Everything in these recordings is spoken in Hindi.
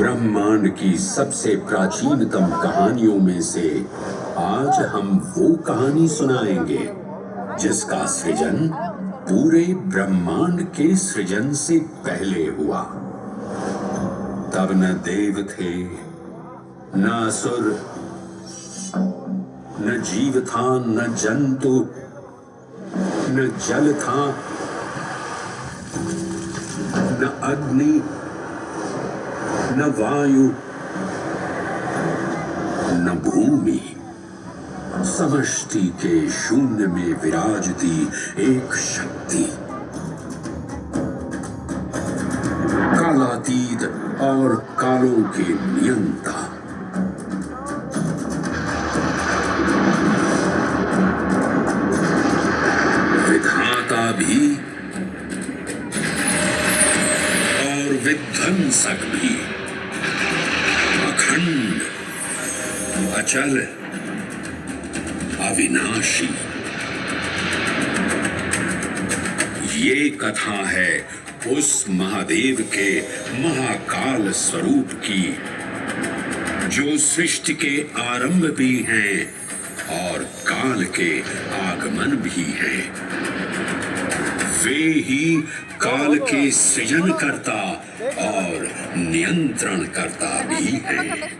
ब्रह्मांड की सबसे प्राचीनतम कहानियों में से आज हम वो कहानी सुनाएंगे जिसका सृजन पूरे ब्रह्मांड के सृजन से पहले हुआ। तब न देव थे, न असुर, न जीव था, न जंतु, न जल था, न अग्नि, न वायु, न भूमि। समष्टि के शून्य में विराजती एक शक्ति, कालातीत और कालों के नियंता। विधाता भी और विध्वंसक भी, अखंड, अचल, अविनाशी। ये कथा है उस महादेव के महाकाल स्वरूप की, जो सृष्टि के आरंभ भी हैं और काल के आगमन भी हैं। वे ही काल के सृजन करता और नियंत्रण करता भी हैं।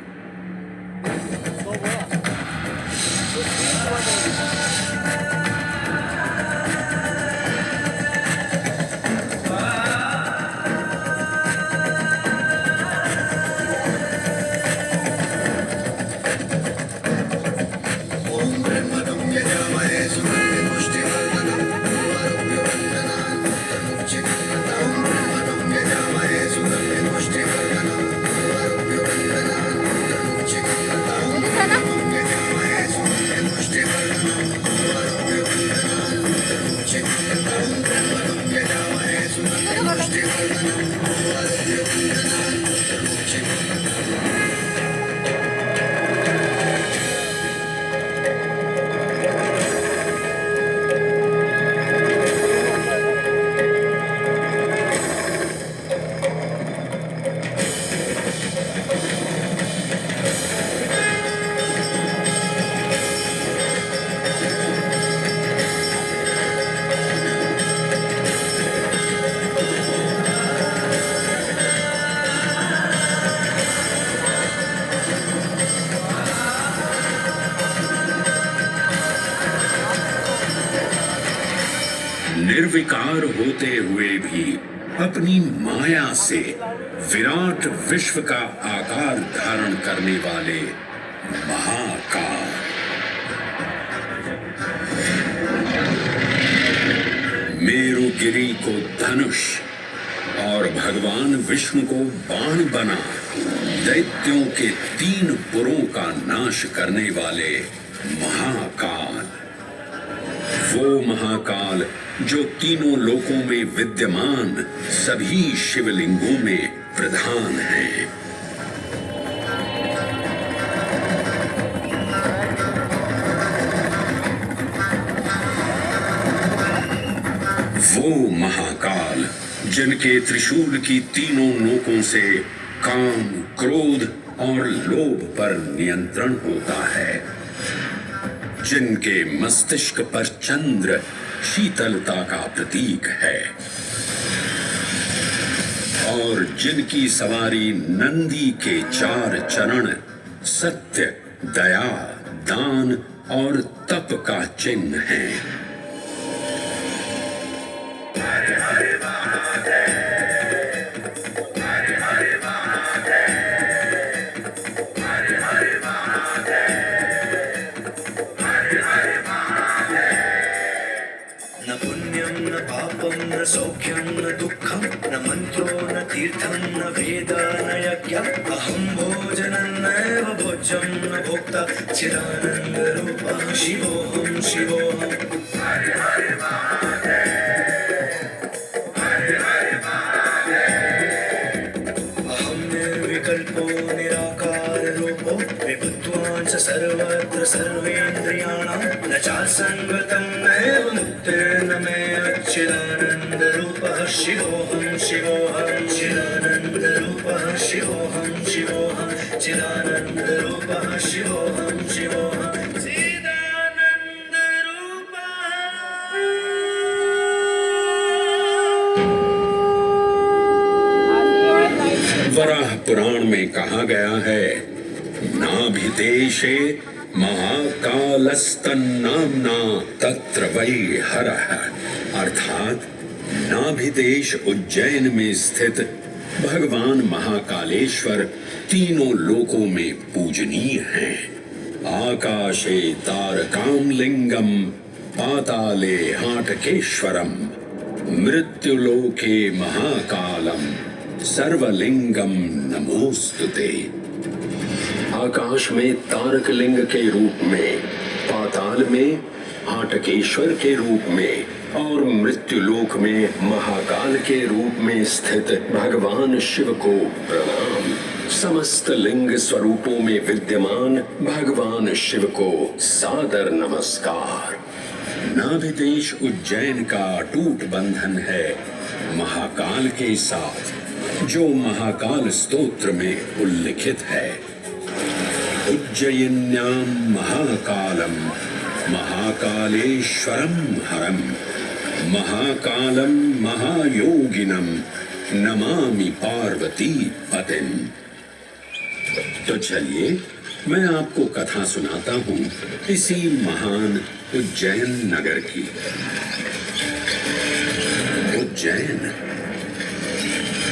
निर्विकार होते हुए भी अपनी माया से विराट विश्व का आकार धारण करने वाले महाकाल। मेरुगिरी को धनुष और भगवान विष्णु को बाण बना दैत्यों के 3 पुरों का नाश करने वाले महाकाल। वो महाकाल जो तीनों लोकों में विद्यमान सभी शिवलिंगों में प्रधान है। वो महाकाल जिनके त्रिशूल की तीनों नोकों से काम, क्रोध और लोभ पर नियंत्रण होता है, जिनके मस्तिष्क पर चंद्र शीतलता का प्रतीक है और जिनकी सवारी नंदी के 4 चरण सत्य, दया, दान और तप का चिन्ह है। न पुण्यं न पापं न सौख्यं न दुःखं न मन्त्रो न तीर्थं न वेद न यज्ञम् अहं भोजनं नैव भोज्यं न भोक्ता चिदानन्दरूपः शिवोऽहं शिवोऽहम्। अहं निर्विकल्पो निराकाररूपो विभुत्वान् च सर्वत्र सर्वेन्द्रियाणां न चासङ्गतं नैव मुक्तिर्न मे चिदानन्दरूपः शिवोऽहं शिवोऽहं चिदानन्दरूपः शिवोऽहं शिवोऽहं चिदानन्दरूपः शिवोऽहं शिवोऽहं वराह पुराण में कहा गया है, नाभिदेशे महाकालस्तन्नाम्ना तत्र वै हरः, अर्थात नाभिदेश उज्जैन में स्थित भगवान महाकालेश्वर तीनों लोकों में पूजनीय हैं। आकाशे तारकामलिंगम पाताले हाटकेश्वरम मृत्युलोके महाकालम सर्वलिंगम नमोस्तुते। आकाश में तारक लिंग के रूप में, पाताल में हाटकेश्वर के रूप में और मृत्युलोक में महाकाल के रूप में स्थित भगवान शिव को प्रणाम। समस्त लिंग स्वरूपों में विद्यमान भगवान शिव को सादर नमस्कार। नाभिदेश उज्जैन का अटूट बंधन है महाकाल के साथ, जो महाकाल स्तोत्र में उल्लिखित है। उज्जयिन्यां महाकालम महाकालेश्वरम हरम महाकालम महायोगिनम नमामि पार्वती पतिम। तो चलिए मैं आपको कथा सुनाता हूँ इसी महान उज्जैन नगर की। उज्जैन,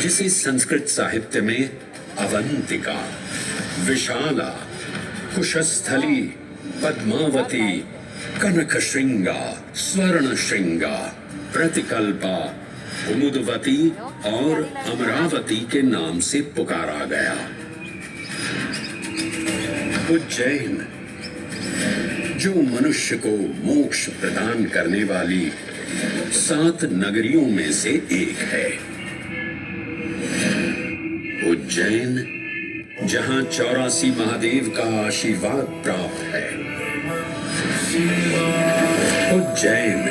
जिसे संस्कृत साहित्य में अवंतिका, विशाला, कुशस्थली, पद्मावती, कनकश्रृंगा, स्वर्णश्रृंगा, प्रतिकल्पा, कुमुदवती और अमरावती के नाम से पुकारा गया। उज्जैन, जो मनुष्य को मोक्ष प्रदान करने वाली 7 नगरियों में से एक है। उज्जैन, जहां 84 महादेव का आशीर्वाद प्राप्त है। उज्जैन,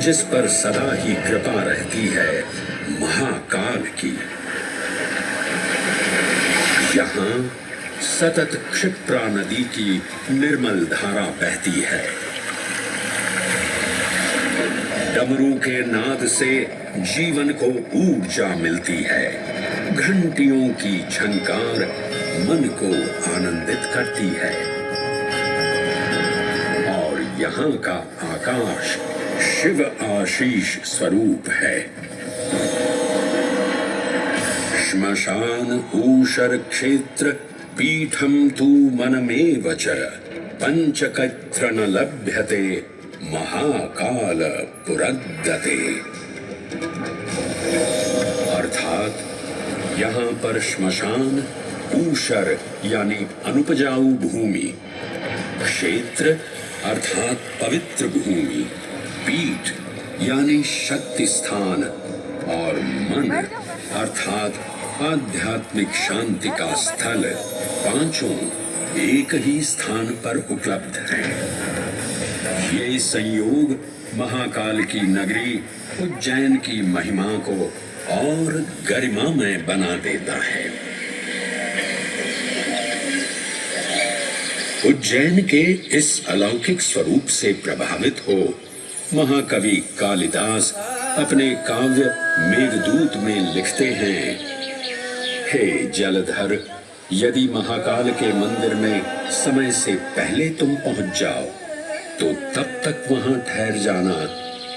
जिस पर सदा ही कृपा रहती है महाकाल की। यहाँ सतत क्षिप्रा नदी की निर्मल धारा बहती है। डमरू के नाद से जीवन को ऊर्जा मिलती है। घंटियों की झनकार मन को आनंदित करती है। और यहाँ का आकाश शिव आशीष स्वरूप है। श्मशान ऊषर क्षेत्र पीठम तू मनमेव च पंचकत्र न लभ्यते महाकाल पुरद्दते। अर्थात यहाँ पर श्मशान, ऊषर यानी अनुपजाऊ भूमि, क्षेत्र अर्थात पवित्र भूमि, पीठ यानी शक्ति स्थान और मन अर्थात आध्यात्मिक शांति का स्थल, पांचों एक ही स्थान पर उपलब्ध हैं। ये संयोग महाकाल की नगरी उज्जैन की महिमा को और गरिमामय बना देता है। उज्जैन के इस अलौकिक स्वरूप से प्रभावित हो महाकवि कालिदास अपने काव्य मेघदूत में लिखते हैं, हे जलधर, यदि महाकाल के मंदिर में समय से पहले तुम पहुंच जाओ तो तब तक वहां ठहर जाना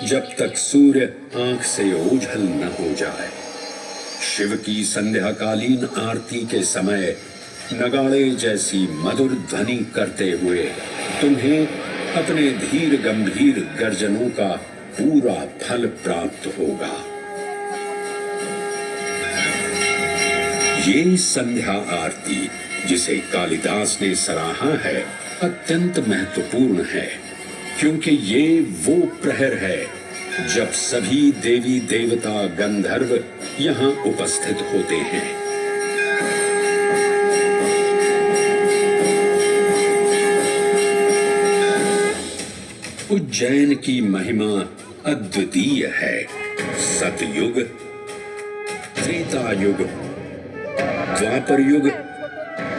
जब तक सूर्य आंख से ओझल न हो जाए। शिव की संध्याकालीन आरती के समय नगाड़े जैसी मधुर ध्वनि करते हुए तुम्हें अपने धीर गंभीर गर्जनों का पूरा फल प्राप्त होगा। ये संध्या आरती जिसे कालिदास ने सराहा है अत्यंत महत्वपूर्ण है, क्योंकि ये वो प्रहर है जब सभी देवी देवता गंधर्व यहाँ उपस्थित होते हैं। उज्जैन की महिमा अद्वितीय है। सतयुग, त्रेता युग, द्वापर युग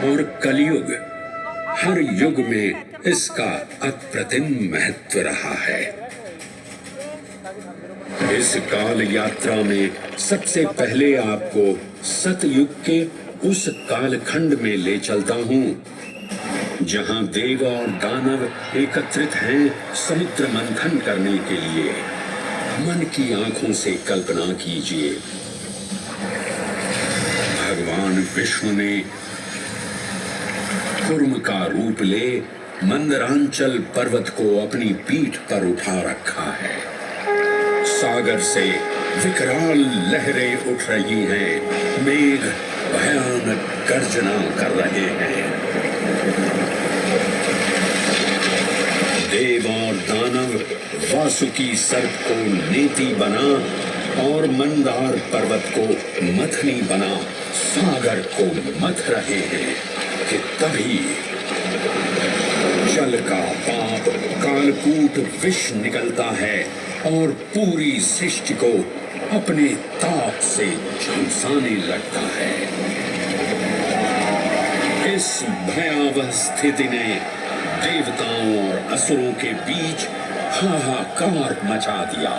और कलयुग, हर युग में इसका अप्रतिम महत्व रहा है। इस काल यात्रा में सबसे पहले आपको सतयुग के उस कालखंड में ले चलता हूँ जहां देव और दानव एकत्रित हैं समुद्र मंथन करने के लिए। मन की आंखों से कल्पना कीजिए, भगवान विष्णु ने कूर्म का रूप ले मंदरांचल पर्वत को अपनी पीठ पर उठा रखा है। सागर से विकराल लहरें उठ रही हैं, मेघ भयानक गर्जना कर रहे हैं। देव और दानव वासुकी सर्प को नेति बना और मंदार पर्वत को मथनी बना सागर को मथ रहे हैं कि तभी जल का पाप कालकूट विष निकलता है और पूरी सृष्टि को अपने ताप से झुलसाने लगता है। इस भयावह स्थिति ने देवताओं और असुरों के बीच हाहाकार मचा दिया।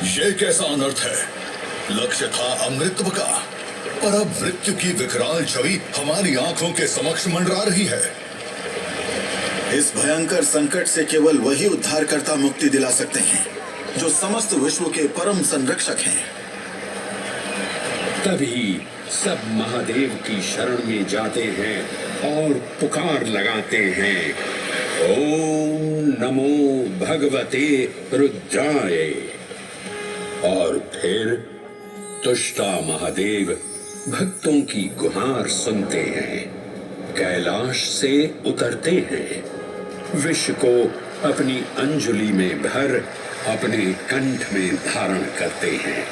ये कैसा अनर्थ है? लक्ष्य था अमृतत्व का, पर अब मृत्यु की विकराल छवि हमारी आंखों के समक्ष मंडरा रही है। इस भयंकर संकट से केवल वही उद्धारकर्ता मुक्ति दिला सकते हैं जो समस्त विश्व के परम संरक्षक हैं। तभी सब महादेव की शरण में जाते हैं और पुकार लगाते हैं, ओम नमो भगवते रुद्राय। और फिर तुष्टा महादेव भक्तों की गुहार सुनते हैं, कैलाश से उतरते हैं, विष को अपनी अंजुलि में भर अपने कंठ में धारण करते हैं।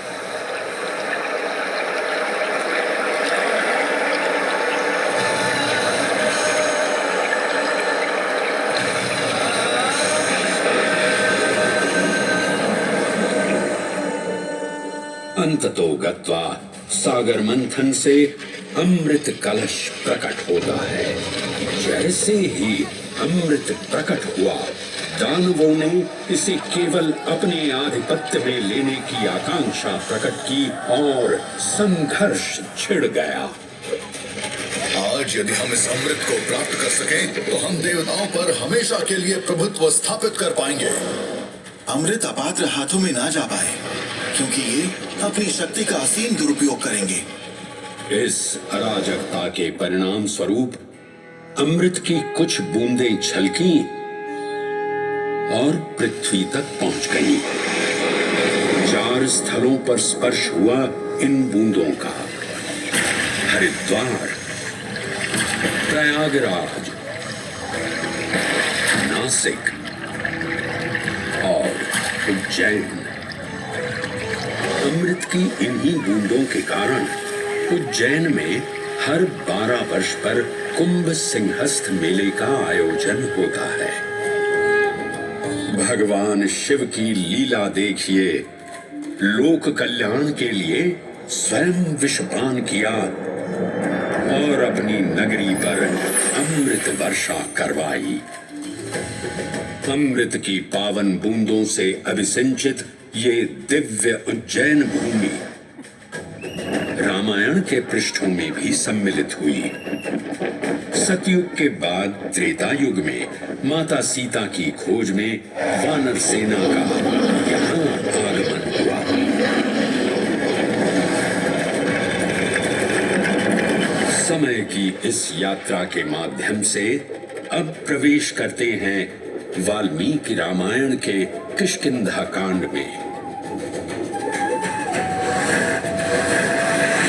अंततो गत्वा सागर मंथन से अमृत कलश प्रकट होता है। जैसे ही अमृत प्रकट हुआ, दानवों ने इसे केवल अपने आधिपत्य में लेने की आकांक्षा प्रकट की और संघर्ष छिड़ गया। आज यदि हम इस अमृत को प्राप्त कर सकें तो हम देवताओं पर हमेशा के लिए प्रभुत्व स्थापित कर पाएंगे। अमृत अपात्र हाथों में ना जा पाए, क्योंकि ये अपनी शक्ति का असीम दुरुपयोग करेंगे। इस अराजकता के परिणाम स्वरूप अमृत की कुछ बूंदें छलकी और पृथ्वी तक पहुंच गईं। 4 स्थलों पर स्पर्श हुआ इन बूंदों का, हरिद्वार, प्रयागराज, नासिक और उज्जैन। अमृत की इन्हीं बूंदों के कारण उज्जैन में हर 12 वर्ष पर कुंभ सिंहस्थ मेले का आयोजन होता है। भगवान शिव की लीला देखिए, लोक कल्याण के लिए स्वयं विषपान किया और अपनी नगरी पर अमृत वर्षा करवाई। अमृत की पावन बूंदों से अभिसिंचित ये दिव्य उज्जैन भूमि रामायण के पृष्ठों में भी सम्मिलित हुई। सतयुग के बाद त्रेता युग में माता सीता की खोज में वानर सेना का यहाँ आगमन हुआ। समय की इस यात्रा के माध्यम से अब प्रवेश करते हैं वाल्मीकि रामायण के किष्किंधा कांड में।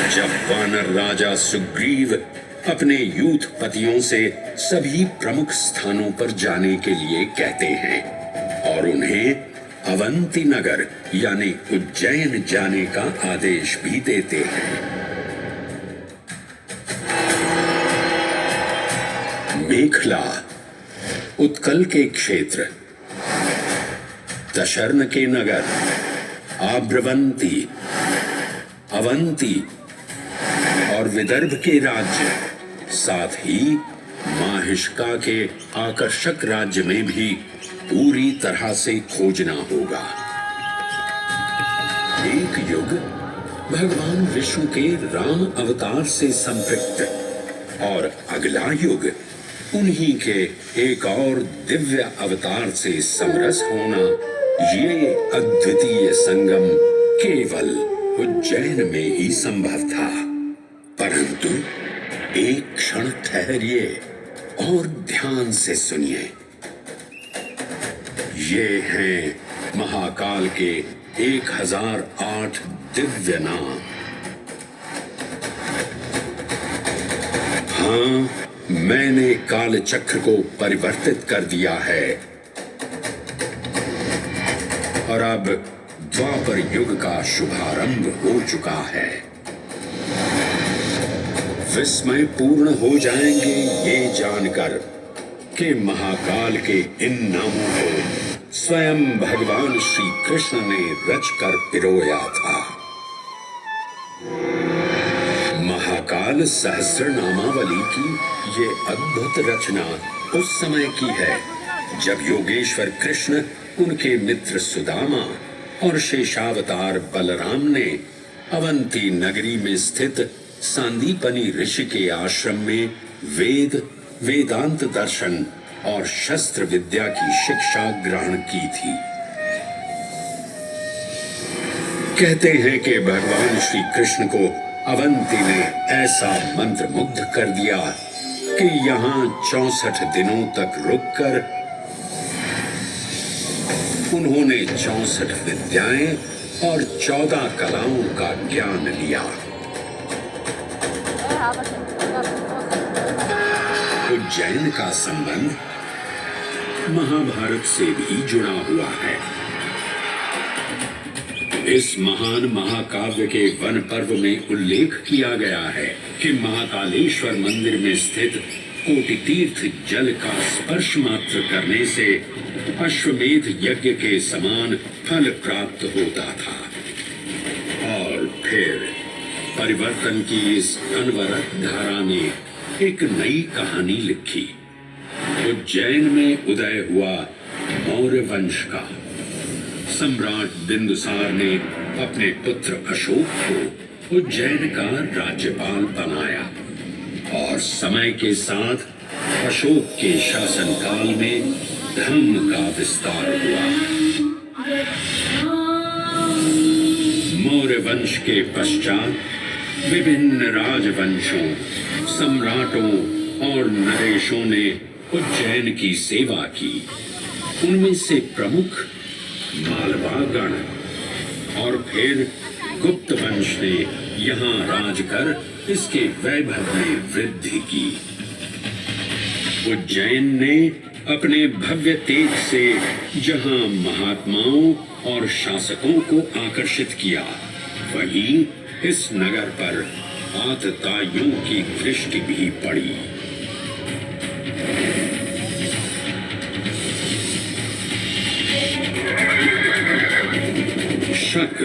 जब वानर राजा सुग्रीव अपने यूथपतियों से सभी प्रमुख स्थानों पर जाने के लिए कहते हैं और उन्हें अवंती नगर यानी उज्जैन जाने का आदेश भी देते हैं। मेखला उत्कल के क्षेत्र, दशर्न के नगर, आब्रवंती, अवंती और विदर्भ के राज्य, साथ ही माहिष्का के आकर्षक राज्य में भी पूरी तरह से खोजना होगा। एक युग भगवान विष्णु के राम अवतार से संपृक्त और अगला युग उन्हीं के एक और दिव्य अवतार से समरस होना, ये अद्वितीय संगम केवल उज्जैन में ही संभव था। परंतु एक क्षण ठहरिए और ध्यान से सुनिए। ये हैं महाकाल के 1008 दिव्य नाम। हाँ, मैंने काल चक्र को परिवर्तित कर दिया है और अब द्वापर युग का शुभारंभ हो चुका है। विस्मय पूर्ण हो जाएंगे ये जानकर कि महाकाल के इन नामों को स्वयं भगवान श्री कृष्ण ने रचकर पिरोया था। महाकाल सहस्र नामावली की ये अद्भुत रचना उस समय की है जब योगेश्वर कृष्ण, उनके मित्र सुदामा और शेषावतार बलराम ने अवंती नगरी में स्थित सांदीपनी ऋषि के आश्रम में वेद, वेदांत दर्शन और शस्त्र विद्या की शिक्षा ग्रहण की थी। कहते हैं कि भगवान श्री कृष्ण को अवंती ने ऐसा मंत्र मुग्ध कर दिया कि यहाँ 64 दिनों तक रुककर उन्होंने 64 विद्याएं और 14 कलाओं का ज्ञान लिया। उज्जैन का संबंध महाभारत से भी जुड़ा हुआ है। इस महान महाकाव्य के वन पर्व में उल्लेख किया गया है कि महाकालेश्वर मंदिर में स्थित कोटि तीर्थ जल का स्पर्श मात्र करने से अश्वमेध यज्ञ के समान फल प्राप्त होता था। और फिर परिवर्तन की इस अनवरत धारा ने एक नई कहानी लिखी। उज्जैन में उदय हुआ मौर्य वंश का। सम्राट बिंदुसार ने अपने पुत्र अशोक को उज्जैन का राज्यपाल बनाया और समय के साथ अशोक के शासनकाल में धर्म का विस्तार हुआ। मौर्य वंश के पश्चात विभिन्न राजवंशों, सम्राटों और नरेशों ने उज्जैन की सेवा की। उनमें से प्रमुख मालवागण और फिर गुप्त वंश ने यहाँ राज कर इसके वैभव में वृद्धि की। उज्जैन ने अपने भव्य तेज से जहाँ महात्माओं और शासकों को आकर्षित किया, वहीं इस नगर पर आतताइयों की दृष्टि भी पड़ी। शक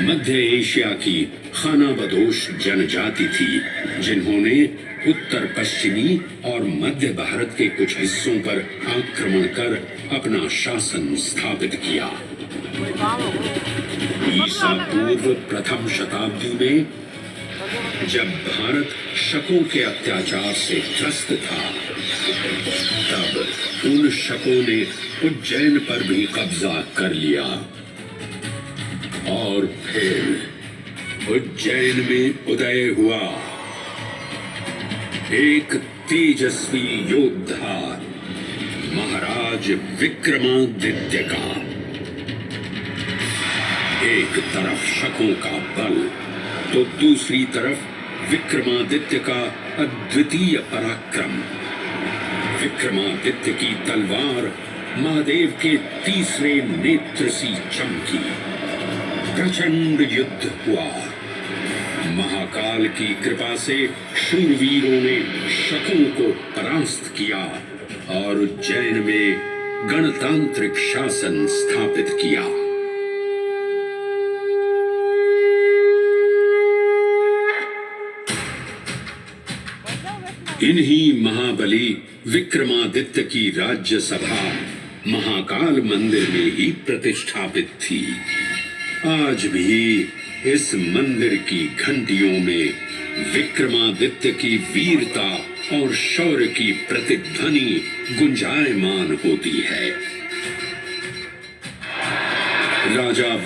मध्य एशिया की खानाबदोश जनजाति थी जिन्होंने उत्तर पश्चिमी और मध्य भारत के कुछ हिस्सों पर आक्रमण कर अपना शासन स्थापित किया। ईसा पूर्व प्रथम शताब्दी में जब भारत शकों के अत्याचार से त्रस्त था, तब उन शकों ने उज्जैन पर भी कब्जा कर लिया और फिर उज्जैन में उदय हुआ एक तेजस्वी योद्धा, महाराज विक्रमादित्य का। एक तरफ शकों का बल तो दूसरी तरफ विक्रमादित्य का अद्वितीय पराक्रम। विक्रमादित्य की तलवार महादेव के तीसरे नेत्र सी चमकी। प्रचंड युद्ध हुआ। महाकाल की कृपा से शूरवीरों ने शकों को परास्त किया और उज्जैन में गणतांत्रिक शासन स्थापित किया। इन्हीं महाबली विक्रमादित्य की राज्यसभा महाकाल मंदिर में ही प्रतिष्ठापित थी। आज भी इस मंदिर की घंटियों में विक्रमादित्य की वीरता और शौर्य की प्रतिध्वनि गुंजायमान होती है। राजा